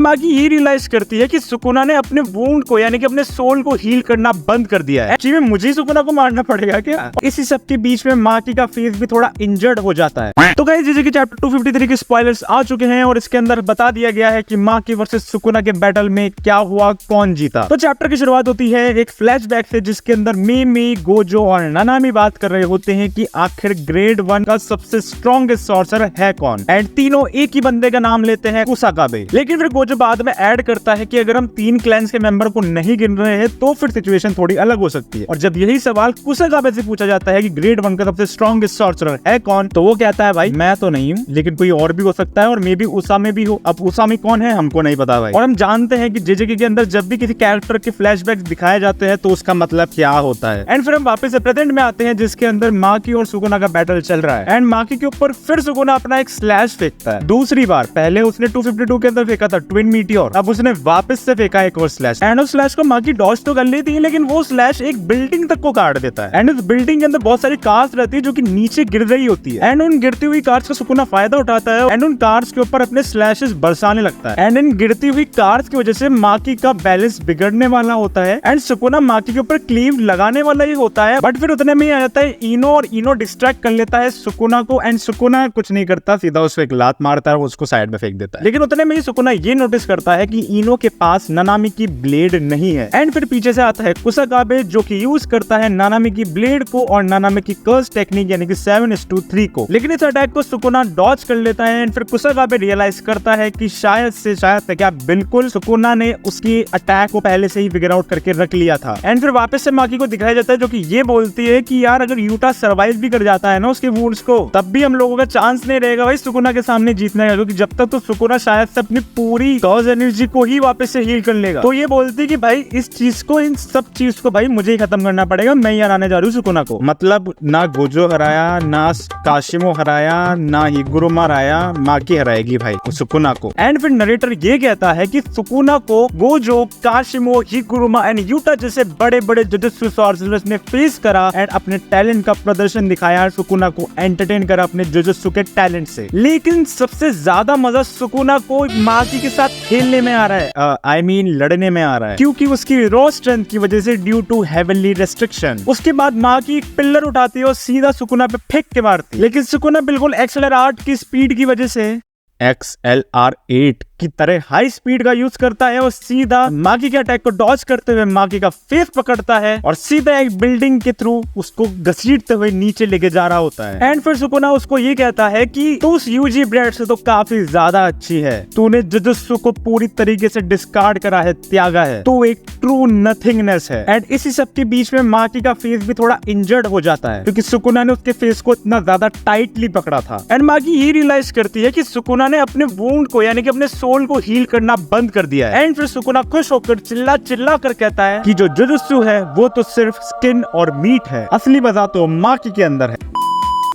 मागी ये रियलाइज करती है कि सुकुना ने अपने वुंड को यानी कि अपने सोल को हील करना बंद कर दिया है। एक्चुअली मुझे सुकुना को मारना पड़ेगा क्या? इसी सब के बीच में माकी का फेस भी थोड़ा इंजर्ड हो जाता है। तो गाइस जैसे कि चैप्टर 253 के स्पॉयलर्स आ चुके हैं और इसके अंदर बता दिया गया है कि माकी वर्सेस सुकुना के बैटल में क्या हुआ, कौन जीता। तो चैप्टर की शुरुआत होती है एक फ्लैशबैक से जिसके अंदर मिमी, गोजो और नानामी बात कर रहे होते हैं कि आखिर ग्रेड 1 का सबसे स्ट्रॉन्गेस्ट सॉर्सरर है कौन। एंड तीनों एक ही बंदे का नाम लेते हैं, कुसाकाबे। लेकिन फिर गोजो बाद में ऐड करता है कि अगर हम 3 क्लैंस के मेंबर को नहीं गिन रहे हैं तो फिर सिचुएशन थोड़ी अलग हो सकती है। और जब यही सवाल कुसाकाबे से पूछा जाता है कि ग्रेड 1 का सबसे स्ट्रॉन्गेस्ट सॉर्सरर है कौन, तो वो कहता है भाई मैं तो नहीं हूँ, लेकिन कोई और भी हो सकता है और मे बी उसामी भी हो। अब उसामी कौन है हमको नहीं पता भाई। और हम जानते हैं कि जेजेके के अंदर जब भी किसी कैरेक्टर के फ्लैशबैक दिखाए जाते हैं तो उसका मतलब क्या होता है। एंड फिर हम वापस से प्रेजेंट में आते हैं जिसके अंदर माकी और सुकुना का बैटल चल रहा है। एंड माकी के ऊपर फिर सुकुना अपना एक स्लैश फेंकता है दूसरी बार। पहले उसने 252 के अंदर फेंका था ट्विन मीटियोर, अब उसने वापस से फेंका एक और स्लैश। एंड उस स्लैश को माकी डॉज तो कर लेती है लेकिन वो स्लैश एक बिल्डिंग तक को काट देता है। एंड उस बिल्डिंग के अंदर बहुत सारी कार्स रहती है जो कि नीचे गिर रही होती है। एंड उन गिरती हुई कार्स का सुकुना फायदा उठाता है एंड उन कार्स के ऊपर अपने स्लैशेस बरसाने लगता है। एंड इन गिरती हुई कार्स की वजह से माकी का बैलेंस बिगड़ने वाला होता है एंड सुकुना माकी के ऊपर क्लीव लगाने वाला ही होता है। बट फिर उतने में ही आ जाता है इनो और इनो डिस्ट्रैक्ट कर लेता है सुकुना को। एंड सुकुना कुछ नहीं करता, सीधा उसको एक लात मारता है और उसको साइड में फेंक देता है। लेकिन उतने में ही सुकुना ये नोटिस करता है कि इनो के पास नानामी की ब्लेड नहीं है। एंड फिर पीछे से आता है कुसाकाबे जो कि यूज करता है नानामी की ब्लेड को और नानामी की कर्स टेक्निक यानी कि 7:3 को। लेकिन इस अटैक को सुकुना डॉज कर लेता है। एंड फिर कुसाकाबे रियलाइज करता है कि शायद क्या बिल्कुल सुकुना ने उसकी अटैक को पहले से ही फिगर आउट करके रख लिया था। एंड फिर वापस से माकी को दिखाया जाता है जो कि ये बोलती है कि यार अगर यूटा सर्वाइव भी कर जाता है ना उसके वुंड्स को, तब भी हम लोगों का चांस नहीं रहेगा भाई सुकुना के सामने जीतने का, क्योंकि जब तक तो सुकुना शायद से अपनी पूरी गॉज एनर्जी को ही वापस से हील कर लेगा। तो ये बोलती है कि भाई इस चीज को, इन सब चीज को भाई मुझे ही खत्म करना पड़ेगा, मैं ही हराने जा रही हूँ सुकुना को। मतलब ना गोजो हराया, ना काशिमो हराया, ना हिगुरुमा हराया, माकी हराएगी भाई सुकुना को। एंड फिर नरेटर ये कहता है कि सुकुना को गोजो, काशिमो, हिगुरुमा एंड यूटा जैसे बड़े बड़े जुजुत्सु सॉर्सरर्स ने फेस करा एंड अपने टैलेंट का प्रदर्शन दिखाया, सुकुना को एंटरटेन करा अपने जुजुत्सु के टैलेंट से। लेकिन सबसे ज्यादा मजा सुकुना को माकी के साथ खेलने में आ रहा है, I mean लड़ने में आ रहा है, क्योंकि उसकी रॉ स्ट्रेंथ की वजह से ड्यू टू हेवनली रेस्ट्रिक्शन। उसके बाद माकी एक पिलर उठाती है और सीधा सुकुना पे फेंक के मारती है। लेकिन सुकुना बिल्कुल XLR8 की स्पीड की वजह से XLR8 की तरह हाई स्पीड का यूज करता है और सीधा माकी के अटैक को डॉज करते हुए माकी का फेस पकड़ता है और सीधा एक बिल्डिंग के थ्रू उसको घसीटते हुए नीचे लेके जा रहा होता है। एंड फिर सुकुना उसको ये कहता है कि तू उस यूजी ब्रेड से तो काफी ज्यादा अच्छी है, तूने जुजुत्सु को पूरी तरीके से डिस्कार्ड करा है, त्यागा है, तू एक ट्रू नथिंगनेस है। एंड इसी सब के बीच में माकी का फेस भी थोड़ा इंजर्ड हो जाता है क्योंकि सुकुना ने उसके फेस को इतना ज्यादा टाइटली पकड़ा था। एंड माकी ये रियलाइज करती है कि सुकुना ने अपने वुंड को यानी कि अपने सोल को हील करना बंद कर दिया है। एंड फिर सुकुना खुश होकर चिल्ला चिल्ला कर कहता है कि जो जुजुत्सु है वो तो सिर्फ स्किन और मीट है, असली मजा तो माकी के अंदर है।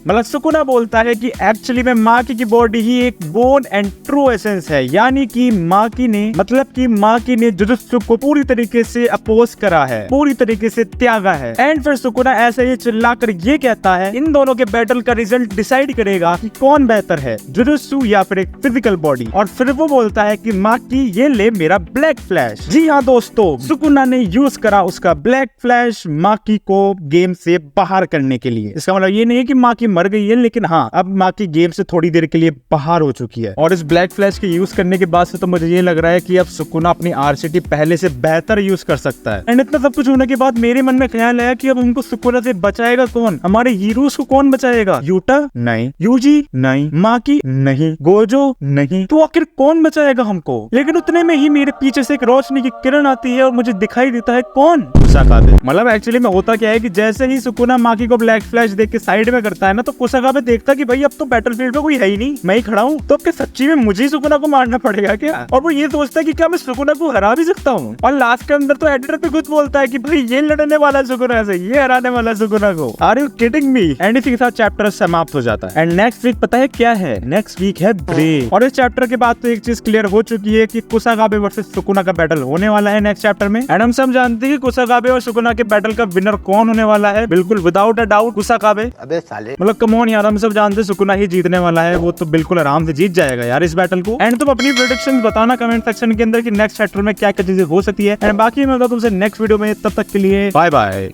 मतलब सुकुना बोलता है कि एक्चुअली में माकी की बॉडी ही एक बोन एंड ट्रू एसेंस है, यानी कि माकी ने जुजुत्सु को पूरी तरीके से अपोज करा है, पूरी तरीके से त्यागा है। एंड फिर सुकुना ऐसे ही चिल्लाकर ये कहता है इन दोनों के बैटल का रिजल्ट डिसाइड करेगा कि कौन बेहतर है, जुजुत्सु या फिर एक फिजिकल बॉडी। और फिर वो बोलता है कि माकी ये ले मेरा ब्लैक फ्लैश। जी हाँ दोस्तों, सुकुना ने यूज करा उसका ब्लैक फ्लैश माकी को गेम से बाहर करने के लिए। इसका मतलब ये नहीं है कि माकी मर गई है, लेकिन हाँ अब माकी गेम से थोड़ी देर के लिए बाहर हो चुकी है। और इस ब्लैक फ्लैश के यूज करने के बाद से तो मुझे ये लग रहा है कि अब सुकुना अपनी आरसीटी पहले से बेहतर यूज कर सकता है। एंड इतना सब कुछ होने के बाद मेरे मन में ख्याल आया कि अब हमको सुकुना से बचाएगा कौन, हमारे हीरोज को कौन बचाएगा? यूटा नहीं, यूजी नहीं, माकी नहीं, गोजो नहीं, तो आखिर कौन बचाएगा हमको? लेकिन उतने में ही मेरे पीछे से एक रोशनी की किरण आती है और मुझे दिखाई देता है कौन? कुसाकाबे। मतलब एक्चुअली में होता क्या है कि जैसे ही सुकुना माकी को ब्लैक फ्लैश देख के साइड में करता है ना, तो कुसाकाबे देखता कि भाई अब तो बैटलफील्ड पे कोई है ही नहीं, मैं ही खड़ा हूँ, तो अब क्या सच्ची में मुझे सुकुना को मारना पड़ेगा क्या? और वो ये सोचता है कि क्या मैं सुकुना को हरा भी सकता हूँ। और लास्ट के अंदर तो एडिटर पे खुद बोलता है कि भाई ये लड़ने वाला सुकुना से, ये हराने वाला सुकुना को। Are you kidding me? And इसी के साथ चैप्टर समाप्त हो जाता है। एंड नेक्स्ट वीक पता है क्या है? नेक्स्ट वीक है ब्रेक। और इस चैप्टर के बाद तो एक चीज क्लियर हो चुकी है कि कुसाकाबे वर्सेस सुकुना का बैटल होने वाला है नेक्स्ट चैप्टर में। एंड हम सब जानते हैं कि कुसाकाबे और सुकुना के बैटल का विनर कौन होने वाला है, बिल्कुल विदाउट अ डाउट कुसाकाबे। अबे साले, मतलब कम ऑन यार, हम सब जानते हैं सुकुना ही जीतने वाला है, वो तो बिल्कुल आराम से जीत जाएगा यार इस बैटल को। एंड तुम अपनी प्रेडिक्शंस बताना कमेंट सेक्शन के अंदर कि नेक्स्ट चैप्टर में क्या क्या चीजें हो सकती है। एंड बाकी मैं बताऊं तुमसे नेक्स्ट वीडियो में, तब तक के लिए बाय बाय।